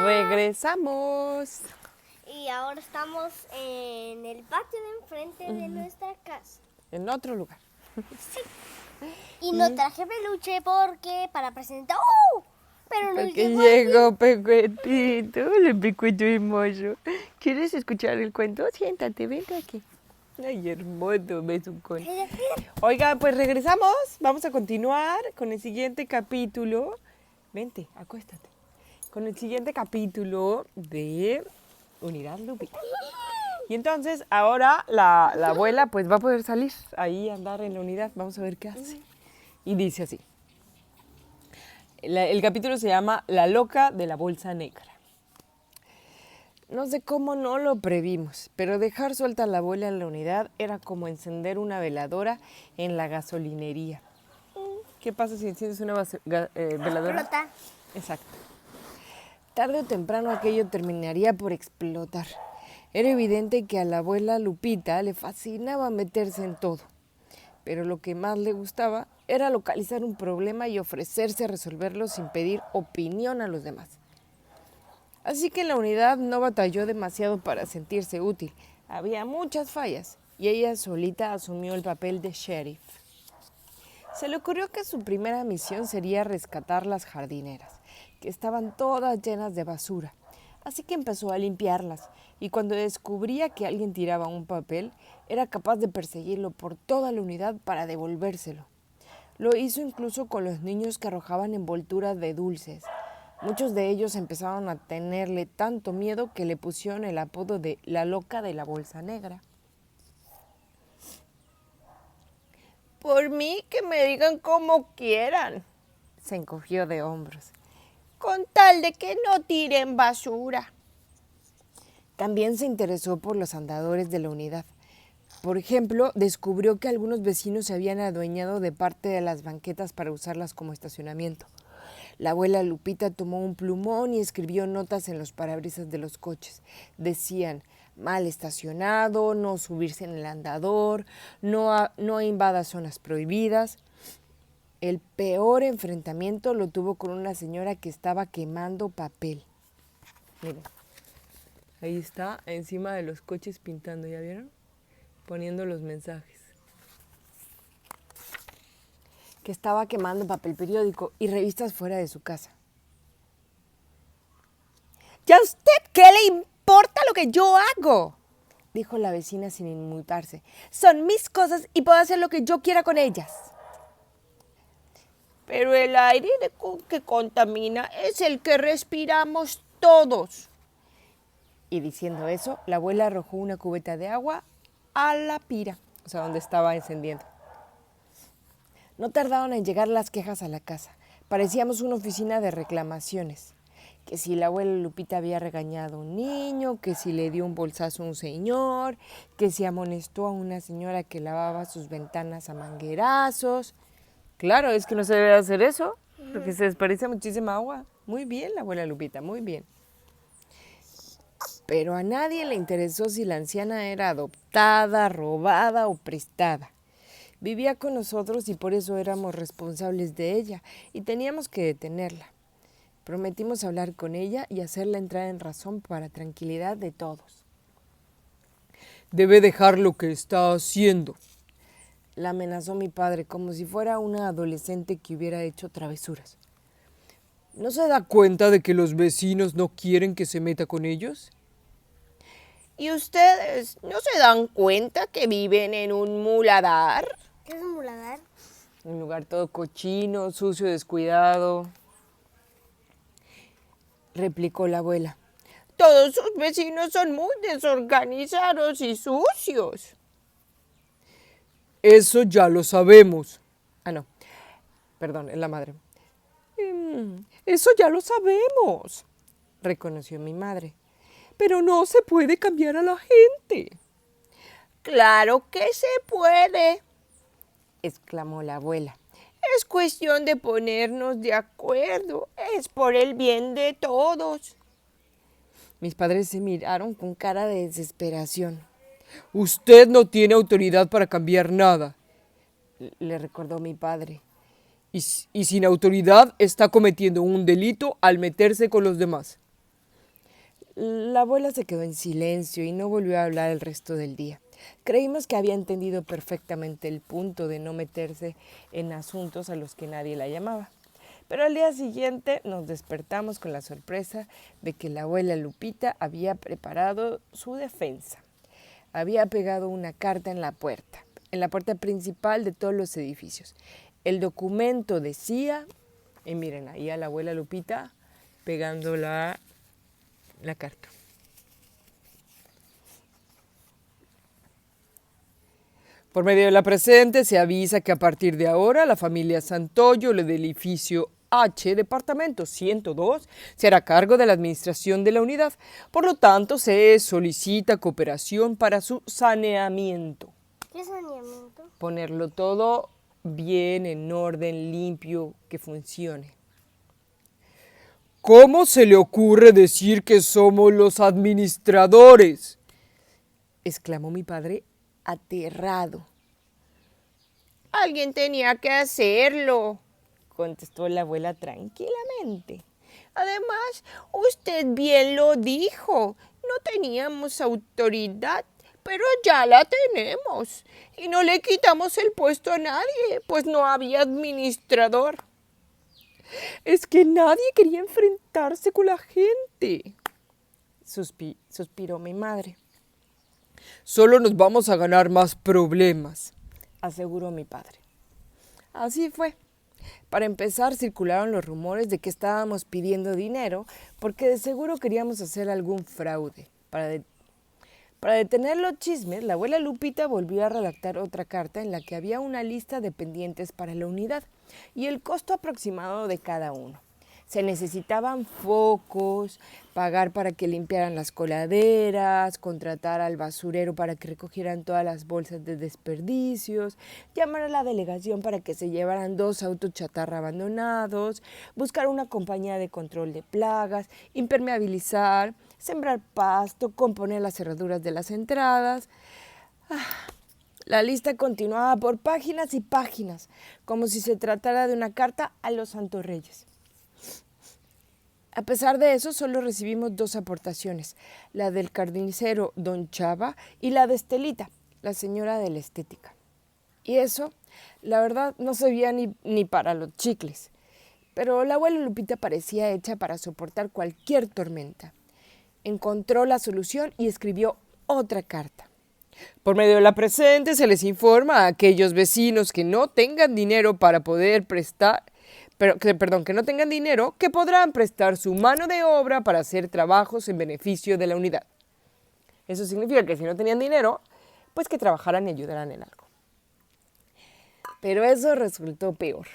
Regresamos. Y ahora estamos en el patio de enfrente de nuestra casa. En otro lugar. Y no traje peluche porque para presentar... Pero no Porque llegó llegó Pecuetito, el Pecueto hermoso. ¿Quieres escuchar el cuento? Siéntate, vente aquí. Ay, hermoso, besucón. aquí. Oiga, pues regresamos. Vamos a continuar con el siguiente capítulo. Vente, acuéstate. Con el siguiente capítulo de Unidad Lupita. Y entonces ahora la abuela pues va a poder salir ahí a andar en la unidad. Vamos a ver qué hace. Y dice así. El capítulo se llama La loca de la bolsa negra. No sé cómo no lo previmos, pero dejar suelta a la abuela en la unidad era como encender una veladora en la gasolinería. ¿Qué pasa si enciendes una veladora? Explota. Exacto. Tarde o temprano aquello terminaría por explotar. Era evidente que a la abuela Lupita le fascinaba meterse en todo, pero lo que más le gustaba era localizar un problema y ofrecerse a resolverlo sin pedir opinión a los demás. Así que la unidad no batalló demasiado para sentirse útil. Había muchas fallas y ella solita asumió el papel de sheriff. Se le ocurrió que su primera misión sería rescatar las jardineras, que estaban todas llenas de basura. Así que empezó a limpiarlas y cuando descubría que alguien tiraba un papel, era capaz de perseguirlo por toda la unidad para devolvérselo. Lo hizo incluso con los niños que arrojaban envolturas de dulces. Muchos de ellos empezaron a tenerle tanto miedo que le pusieron el apodo de la loca de la bolsa negra. Por mí que me digan como quieran, se encogió de hombros, con tal de que no tiren basura. También se interesó por los andadores de la unidad. Por ejemplo, descubrió que algunos vecinos se habían adueñado de parte de las banquetas para usarlas como estacionamiento. La abuela Lupita tomó un plumón y escribió notas en los parabrisas de los coches. Decían: mal estacionado, no subirse en el andador, no invada zonas prohibidas. El peor enfrentamiento lo tuvo con una señora que estaba quemando papel. Miren, ahí está, encima de los coches pintando, ¿ya vieron? Poniendo los mensajes. Que estaba quemando papel periódico y revistas fuera de su casa. ¿Y a usted qué le importa lo que yo hago?, dijo la vecina sin inmutarse. Son mis cosas y puedo hacer lo que yo quiera con ellas. Pero el aire que contamina es el que respiramos todos. Y diciendo eso, la abuela arrojó una cubeta de agua a la pira, o sea, donde estaba encendiendo. No tardaron en llegar las quejas a la casa. Parecíamos una oficina de reclamaciones. Que si la abuela Lupita había regañado a un niño, que si le dio un bolsazo a un señor, que si amonestó a una señora que lavaba sus ventanas a manguerazos. Claro, es que no se debe hacer eso, porque se desperdicia muchísima agua. Muy bien, la abuela Lupita, muy bien. Pero a nadie le interesó si la anciana era adoptada, robada o prestada. Vivía con nosotros y por eso éramos responsables de ella y teníamos que detenerla. Prometimos hablar con ella y hacerla entrar en razón para tranquilidad de todos. Debe dejar lo que está haciendo, la amenazó mi padre como si fuera una adolescente que hubiera hecho travesuras. ¿No se da cuenta de que los vecinos no quieren que se meta con ellos? ¿Y ustedes no se dan cuenta que viven en un muladar? ¿Qué es un muladar? Un lugar todo cochino, sucio, descuidado, replicó la abuela. Todos sus vecinos son muy desorganizados y sucios. Eso ya lo sabemos. Ah, no. Perdón, es la madre. Eso ya lo sabemos, reconoció mi madre. Pero no se puede cambiar a la gente. Claro que se puede, exclamó la abuela. Es cuestión de ponernos de acuerdo. Es por el bien de todos. Mis padres se miraron con cara de desesperación. Usted no tiene autoridad para cambiar nada, le recordó mi padre. Y sin autoridad está cometiendo un delito al meterse con los demás. La abuela se quedó en silencio y no volvió a hablar el resto del día. Creímos que había entendido perfectamente el punto de no meterse en asuntos a los que nadie la llamaba. Pero al día siguiente nos despertamos con la sorpresa de que la abuela Lupita había preparado su defensa. Había pegado una carta en la puerta principal de todos los edificios. El documento decía, y miren ahí a la abuela Lupita pegando la carta. Por medio de la presente se avisa que a partir de ahora la familia Santoyo del edificio H, departamento 102, se hará cargo de la administración de la unidad. Por lo tanto, se solicita cooperación para su saneamiento. ¿Qué saneamiento? Ponerlo todo bien, en orden, limpio, que funcione. ¿Cómo se le ocurre decir que somos los administradores?, exclamó mi padre aterrado. Alguien tenía que hacerlo, contestó la abuela tranquilamente. Además, usted bien lo dijo, no teníamos autoridad, pero ya la tenemos y no le quitamos el puesto a nadie, pues no había administrador. Es que nadie quería enfrentarse con la gente, suspiró mi madre. Solo nos vamos a ganar más problemas, aseguró mi padre. Así fue. Para empezar, circularon los rumores de que estábamos pidiendo dinero porque de seguro queríamos hacer algún fraude. Para detener los chismes, la abuela Lupita volvió a redactar otra carta en la que había una lista de pendientes para la unidad y el costo aproximado de cada uno. Se necesitaban focos, pagar para que limpiaran las coladeras, contratar al basurero para que recogieran todas las bolsas de desperdicios, llamar a la delegación para que se llevaran 2 autos chatarra abandonados, buscar una compañía de control de plagas, impermeabilizar, sembrar pasto, componer las cerraduras de las entradas. La lista continuaba por páginas y páginas, como si se tratara de una carta a los Santos Reyes. A pesar de eso, solo recibimos 2 aportaciones, la del carnicero Don Chava y la de Estelita, la señora de la estética. Y eso, la verdad, no servía ni para los chicles. Pero la abuela Lupita parecía hecha para soportar cualquier tormenta. Encontró la solución y escribió otra carta. Por medio de la presente se les informa a aquellos vecinos que no tengan dinero para poder prestar, que no tengan dinero, que podrán prestar su mano de obra para hacer trabajos en beneficio de la unidad. Eso significa que si no tenían dinero, pues que trabajaran y ayudaran en algo. Pero eso resultó peor,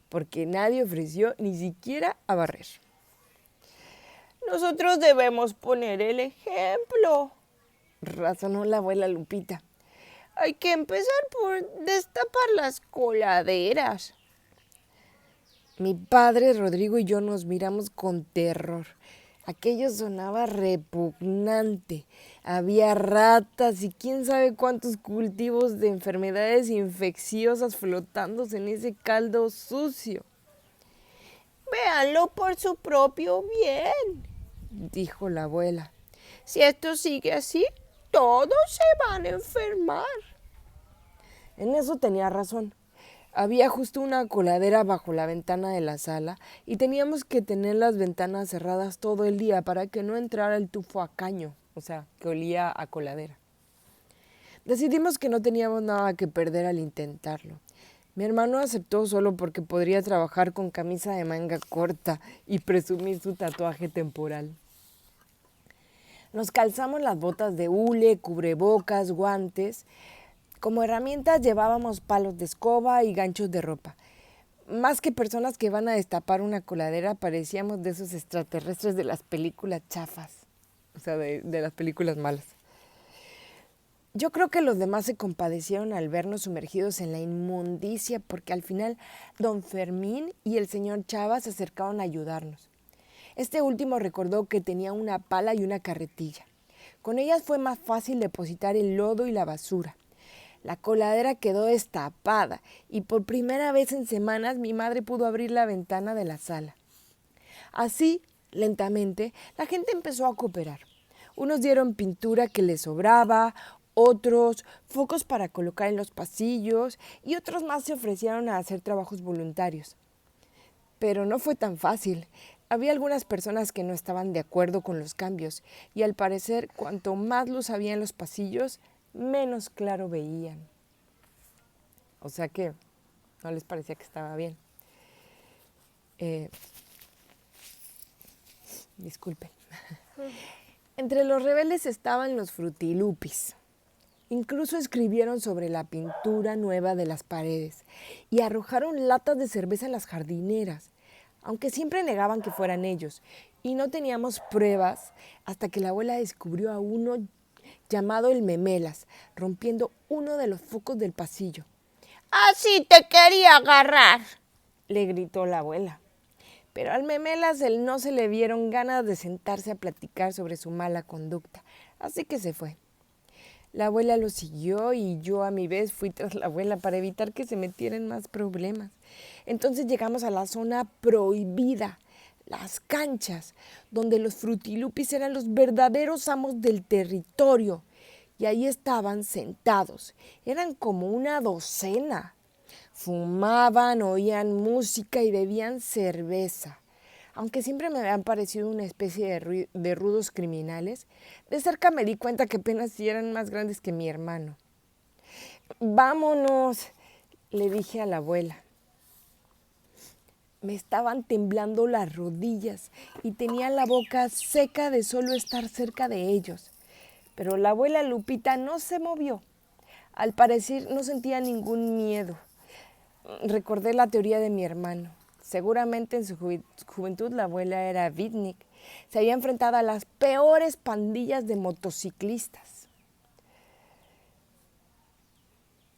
porque nadie ofreció ni siquiera a barrer. Nosotros debemos poner el ejemplo, razonó la abuela Lupita. Hay que empezar por destapar las coladeras. Mi padre, Rodrigo y yo nos miramos con terror. Aquello sonaba repugnante. Había ratas y quién sabe cuántos cultivos de enfermedades infecciosas flotándose en ese caldo sucio. Véanlo por su propio bien, dijo la abuela. Si esto sigue así, todos se van a enfermar. En eso tenía razón. Había justo una coladera bajo la ventana de la sala y teníamos que tener las ventanas cerradas todo el día para que no entrara el tufo a caño, o sea, que olía a coladera. Decidimos que no teníamos nada que perder al intentarlo. Mi hermano aceptó solo porque podría trabajar con camisa de manga corta y presumir su tatuaje temporal. Nos calzamos las botas de hule, cubrebocas, guantes. Como herramientas llevábamos palos de escoba y ganchos de ropa. Más que personas que van a destapar una coladera, parecíamos de esos extraterrestres de las películas chafas, o sea, de las películas malas. Yo creo que los demás se compadecieron al vernos sumergidos en la inmundicia, porque al final don Fermín y el señor Chava se acercaron a ayudarnos. Este último recordó que tenía una pala y una carretilla. Con ellas fue más fácil depositar el lodo y la basura. La coladera quedó destapada y por primera vez en semanas mi madre pudo abrir la ventana de la sala. Así, lentamente, la gente empezó a cooperar. Unos dieron pintura que les sobraba, otros focos para colocar en los pasillos y otros más se ofrecieron a hacer trabajos voluntarios. Pero no fue tan fácil. Había algunas personas que no estaban de acuerdo con los cambios y al parecer cuanto más luz había en los pasillos, menos claro veían. O sea que no les parecía que estaba bien. Disculpen. Entre los rebeldes estaban los frutilupis. Incluso escribieron sobre la pintura nueva de las paredes y arrojaron latas de cerveza en las jardineras, aunque siempre negaban que fueran ellos. Y no teníamos pruebas hasta que la abuela descubrió a uno llamado el Memelas, rompiendo uno de los focos del pasillo. ¡Así te quería agarrar!, le gritó la abuela. Pero al Memelas no se le vieron ganas de sentarse a platicar sobre su mala conducta, así que se fue. La abuela lo siguió y yo a mi vez fui tras la abuela para evitar que se metieran más problemas. Entonces llegamos a la zona prohibida, las canchas, donde los frutilupis eran los verdaderos amos del territorio. Y ahí estaban sentados. Eran como una docena. Fumaban, oían música y bebían cerveza. Aunque siempre me habían parecido una especie de rudos criminales, de cerca me di cuenta que apenas sí eran más grandes que mi hermano. «Vámonos», le dije a la abuela. Me estaban temblando las rodillas y tenía la boca seca de solo estar cerca de ellos. Pero la abuela Lupita no se movió. Al parecer no sentía ningún miedo. Recordé la teoría de mi hermano. Seguramente en su juventud la abuela era beatnik. Se había enfrentado a las peores pandillas de motociclistas.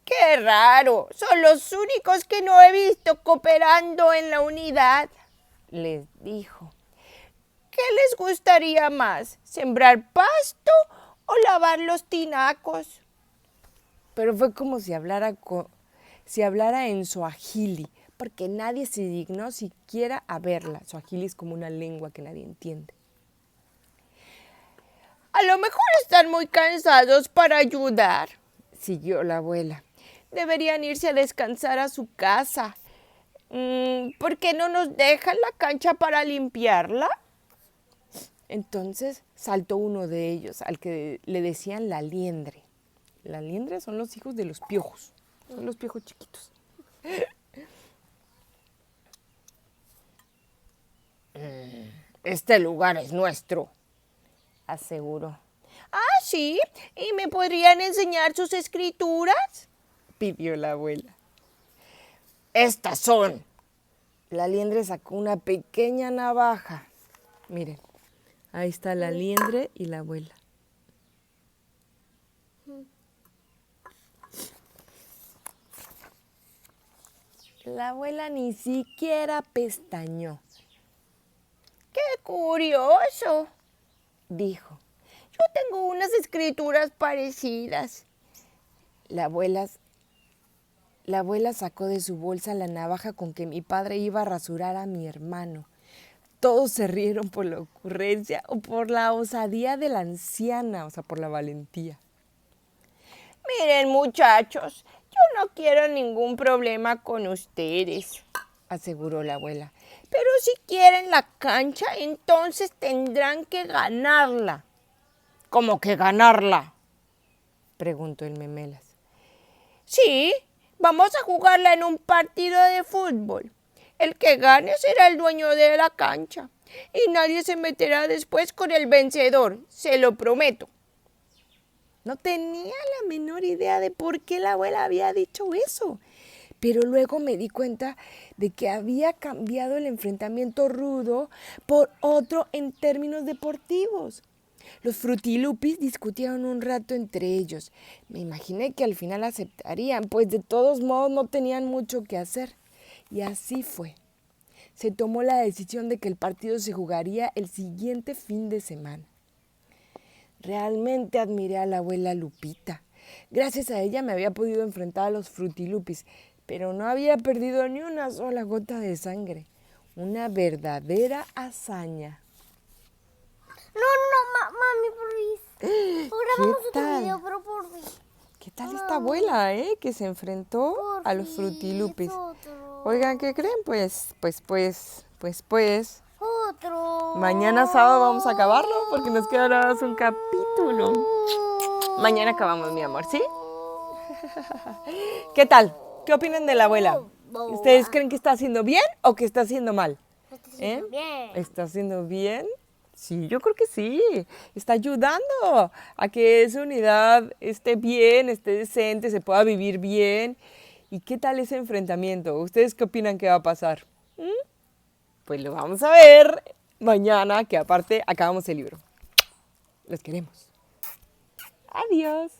¡Qué raro! Son los únicos que no he visto cooperando en la unidad, les dijo. ¿Qué les gustaría más? ¿Sembrar pasto o lavar los tinacos? Pero fue como si hablara en suajili, porque nadie se dignó siquiera a verla. Suajili es como una lengua que nadie entiende. A lo mejor están muy cansados para ayudar, siguió la abuela. Deberían irse a descansar a su casa. ¿Por qué no nos dejan la cancha para limpiarla? Entonces saltó uno de ellos, al que le decían la liendre. La liendre son los hijos de los piojos. Son los piojos chiquitos. Este lugar es nuestro, aseguró. ¿Ah, sí? ¿Y me podrían enseñar sus escrituras?, pidió la abuela. Estas son. La liendre sacó una pequeña navaja. Miren, ahí está la liendre y la abuela. La abuela ni siquiera pestañeó. ¡Qué curioso!, dijo. Yo tengo unas escrituras parecidas. La abuela sacó de su bolsa la navaja con que mi padre iba a rasurar a mi hermano. Todos se rieron por la ocurrencia o por la osadía de la anciana, o sea, por la valentía. Miren, muchachos, yo no quiero ningún problema con ustedes, aseguró la abuela. Pero si quieren la cancha, entonces tendrán que ganarla. ¿Cómo que ganarla?, preguntó el Memelas. Sí, vamos a jugarla en un partido de fútbol. El que gane será el dueño de la cancha y nadie se meterá después con el vencedor, se lo prometo. No tenía la menor idea de por qué la abuela había dicho eso, pero luego me di cuenta de que había cambiado el enfrentamiento rudo por otro en términos deportivos. Los frutilupis discutieron un rato entre ellos. Me imaginé que al final aceptarían, pues de todos modos no tenían mucho que hacer. Y así fue. Se tomó la decisión de que el partido se jugaría el siguiente fin de semana. Realmente admiré a la abuela Lupita. Gracias a ella me había podido enfrentar a los frutilupis, pero no había perdido ni una sola gota de sangre. Una verdadera hazaña. No, mami, por Ahora vamos a otro video, pero por fin. ¿Qué tal esta abuela, que se enfrentó a los Porfis, frutilupis? otro. Oigan, ¿qué creen? Pues. Otro. Mañana sábado vamos a acabarlo porque nos queda nada más un capítulo. Mañana acabamos, mi amor, ¿sí? ¿Qué tal? ¿Qué opinan de la abuela? ¿Ustedes creen que está haciendo bien o que está haciendo mal? Está haciendo bien. ¿Está haciendo bien? Sí, yo creo que sí. Está ayudando a que esa unidad esté bien, esté decente, se pueda vivir bien. ¿Y qué tal ese enfrentamiento? ¿Ustedes qué opinan que va a pasar? Pues lo vamos a ver mañana, que aparte acabamos el libro. Los queremos. Adiós.